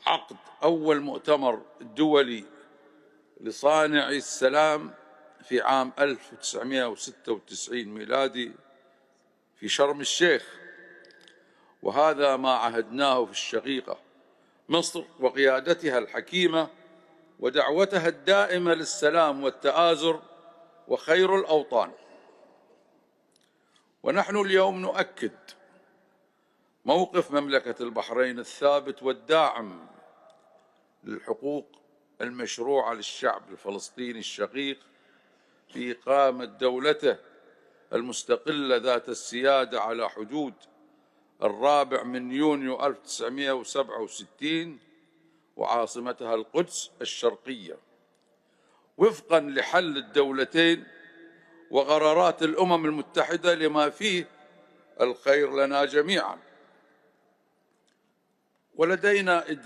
عقد أول مؤتمر دولي لصانعي السلام في عام 1996 ميلادي في شرم الشيخ، وهذا ما عهدناه في الشقيقة مصر وقيادتها الحكيمة ودعوتها الدائمة للسلام والتآزر وخير الأوطان. ونحن اليوم نؤكد موقف مملكة البحرين الثابت والداعم للحقوق المشروعة للشعب الفلسطيني الشقيق في إقامة دولته المستقلة ذات السيادة على حدود 4 يونيو 1967 وعاصمتها القدس الشرقية، وفقا لحل الدولتين وقرارات الأمم المتحدة لما فيه الخير لنا جميعا. ولدينا إدراك